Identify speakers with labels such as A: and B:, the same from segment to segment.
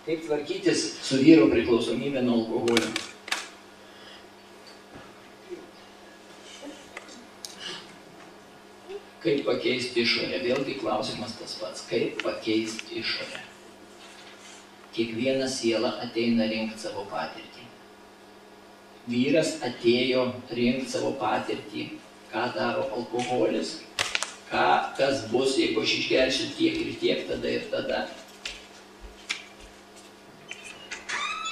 A: Kaip tvarkytis su vyro priklausomybė nuo alkoholio? Kaip pakeisti išorę? Vėlgi klausimas tas pats. Kaip pakeisti išorę? Kiekviena siela ateina rinkti savo patirtį. Vyras atėjo rinkti savo patirtį, ką daro alkoholis, kas bus, jeigu aš išgersiu tiek ir tiek, tada ir tada.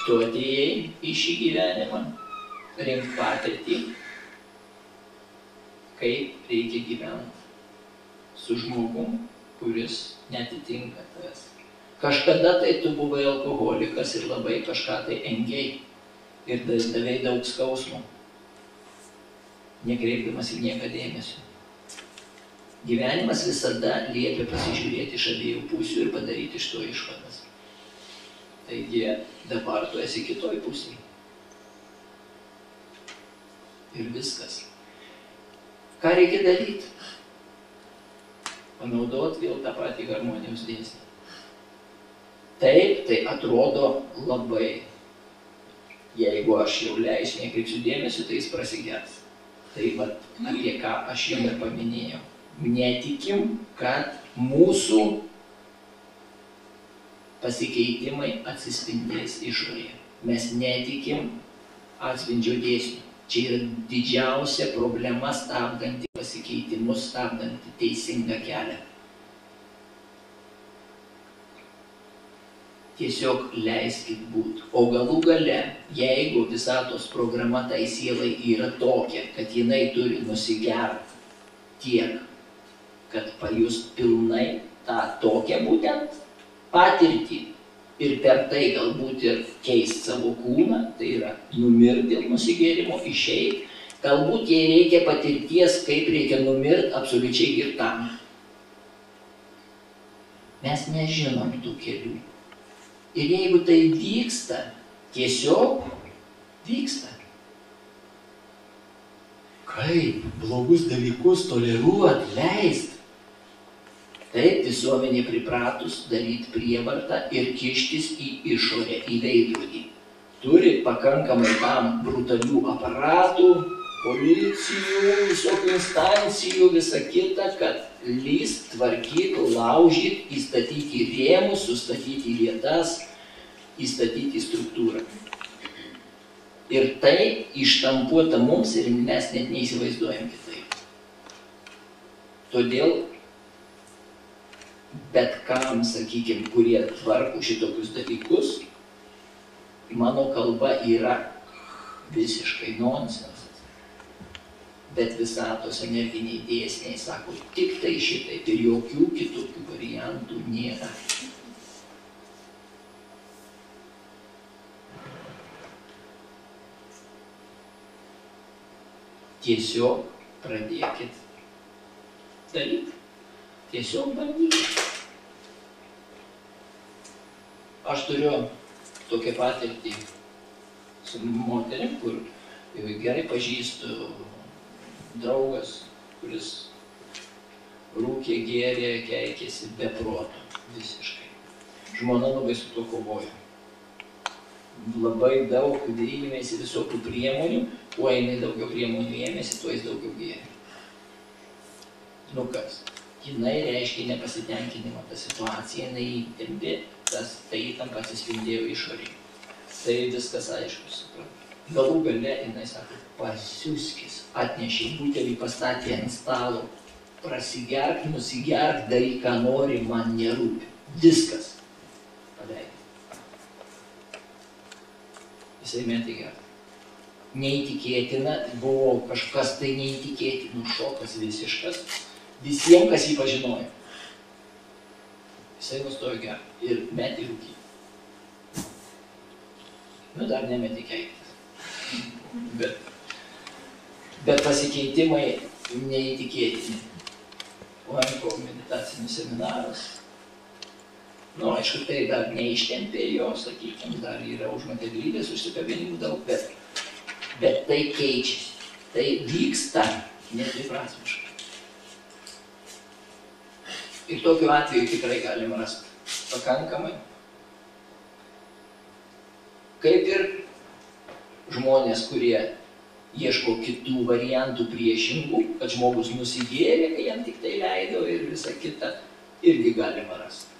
A: Tu atėjai į šį gyvenimą, rinkti patirtį, kaip reikia gyventi su žmogum, kuris netitinka tavęs. Kažkada tai tu buvai alkoholikas ir labai kažką tai engei ir davei daug skausmo, nekreipdamas į nieką dėmesio. Gyvenimas visada liepia pasižiūrėti iš abiejų pusių ir padaryti iš to išvadas. Taigi dabar tu esi kitoj pusėje. Ir viskas. Ką reikia daryti? Panaudot vėl tą patį harmonijos dėsnį. Taip, tai atrodo labai. Jeigu aš jau leisiu, nekreipsiu dėmesio, tai jis prasigers. Tai vat, apie ką aš jau ir paminėjau. Netikim, kad mūsų pasikeitimai atsispindės išorėje. Mes netikim atspindžio dėsnių. Čia yra didžiausia problema stabdanti pasikeitimus, stabdanti teisingą kelią. Tiesiog leiskit būt. O galų gale, jeigu visatos programa tai sielai yra tokia, kad jinai turi nusigert tiek, kad pajust pilnai tą tokią būtent patirtį ir per tai galbūt ir keist savo kūną, tai yra numirt dėl nusigėrimo, išeit, galbūt jai reikia patirties, kaip reikia numirt absoliučiai girtam. Mes nežinom tų kelių. Ir jeigu tai vyksta, tiesiog vyksta. Kaip blogus dalykus toleruot, leist? Taip visuomenė pripratus daryti prievartą ir kištis į išorę, į veidrodį. Turi pakankamai tam brutalių aparatų, policijų, visokių instancijų, visa kita, kad lyst, tvarkyt, laužyt, įstatyti į rėmus, sustatyti į vietas, įstatyti į struktūrą. Ir tai ištampuota mums ir mes net neįsivaizduojam kitaip. Todėl bet kam, sakykime, kurie tvarko šitokius dalykus, mano kalba yra visiškai nonsensas. Bet visatos energiniai dėsniai sako, tik tai šitaip ir jokių kitokių variantų nėra. Tiesiog pradėkit daryti. Tiesiog bandykit. Aš turiu tokią patirtį su moterim, kur gerai pažįstu draugas, kuris rūkė, gėrė, keikėsi be proto visiškai. Žmona labai su tuo kovojo. Labai daug ėmėsi visokių priemonių, kuo jinai daugiau priemonių ėmėsi, tuo jis daugiau gėrė. Nu kas? Jinai reiškia nepasitenkinimą tą situaciją, jinai įtempė, tai įtampa atsispindėjo išorėje. Tai viskas aišku, suprantu. Galų gale jinai sako, pasiuskis, atnešė butelį, pastatė ant stalo, prasigerk, nusigerk, daryk, ką nori, man nerūpi. Viskas. Paleidė. Jisai metė gerti. Neįtikėtina, buvo kažkas tai neįtikėtinų, šokas visiškas, visiems, kas jį pažinojo. Jisai nustojo gerti ir metė rūkyti. Nu, dar nemetė keiktis. Bet pasikeitimai neįtikėtini. Lanko meditacinis seminaras. Nu, aišku, tai dar neištempė jo, sakykime, dar yra užmateglybės, užsikabinimų daug, bet tai keičiasi. Tai vyksta nedviprasmiškai. Ir tokiu atveju tikrai galima rasti pakankamai. Kaip ir žmonės, kurie ieško kitų variantų priešingų, kad žmogus nusigėrė, kai jam tik tai leido ir visa kita, irgi galima rasti.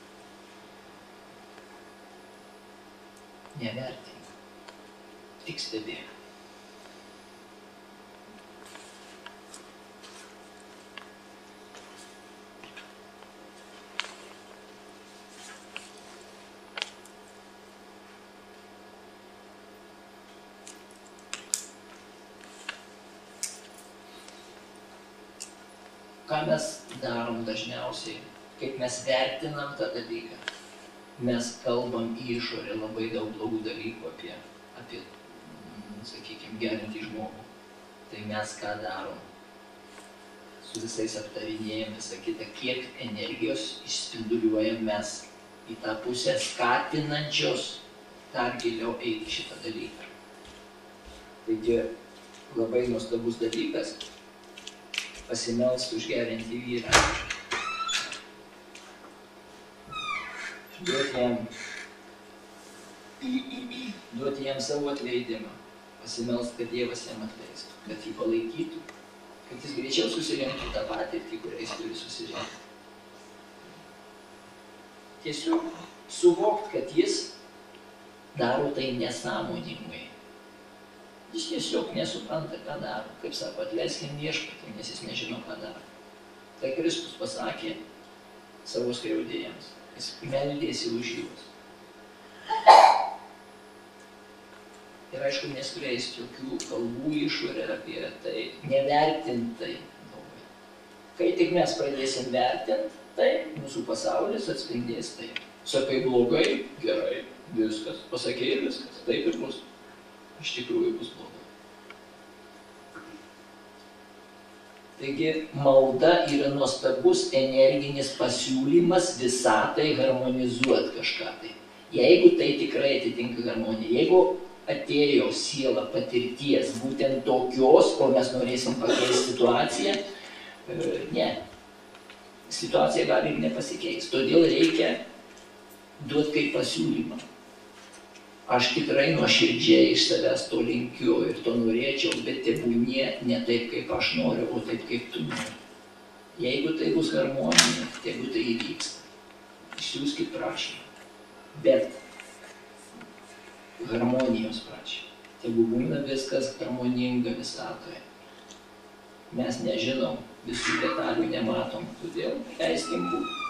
A: Nevertink, tik stebėk. Ką mes darom dažniausiai, kaip mes vertinam tą dalyką. Mes kalbam į išorę labai daug blogų dalykų apie sakykime, gerintį žmogų. Tai mes ką darom? Su visais aptarinėjom visą kitą, kiek energijos išspinduliuojam mes į tą pusę skatinančios dar giliau eiti šitą dalyką. Taigi labai nuostabus dalykas pasimelst už gerintį vyrą. Duoti jam savo atleidimą, pasimelst, kad Dievas jam atleistų, kad jį palaikytų, kad jis greičiau susirinktų tą patirtį, kurią jis turi susirinkti. Tiesiog suvokt, kad jis daro tai nesąmoningai. Jis tiesiog nesupranta, ką daro. Kaip sako, atleiskim Viešpatį, nes jis nežino, ką daro. Tai Kristus pasakė savo skriaudėjams. Jis meldėsi už juos. Ir aišku, neskleist jokių kalbų išorę apie tai, nevertintai. Kai tik mes pradėsim vertinti, tai mūsų pasaulis atspindės tai. Sakai blogai, gerai, viskas. Pasakei viskas, taip ir bus. Iš tikrųjų bus blogai. Taigi malda yra nuostabus energinis pasiūlymas visatai harmonizuoti kažką tai. Jeigu tai tikrai atitinka harmoniją, jeigu atėjo siela patirties būtent tokios, o mes norėsim pakeisti situaciją, ne. Situacija gali ir nepasikeisti. Todėl reikia duoti kaip pasiūlymą. Aš tikrai nuoširdžiai iš savęs to linkiu ir to norėčiau, bet tebūnie ne taip, kaip aš noriu, o taip, kaip tu nori. Jeigu tai bus harmonija, tegu tai įvyksta. Išsiųskit prašymą. Bet harmonijos prašymą. Tegu būna viskas harmoninga visatoje. Mes nežinom, visų detalių nematom, todėl leiskim būti.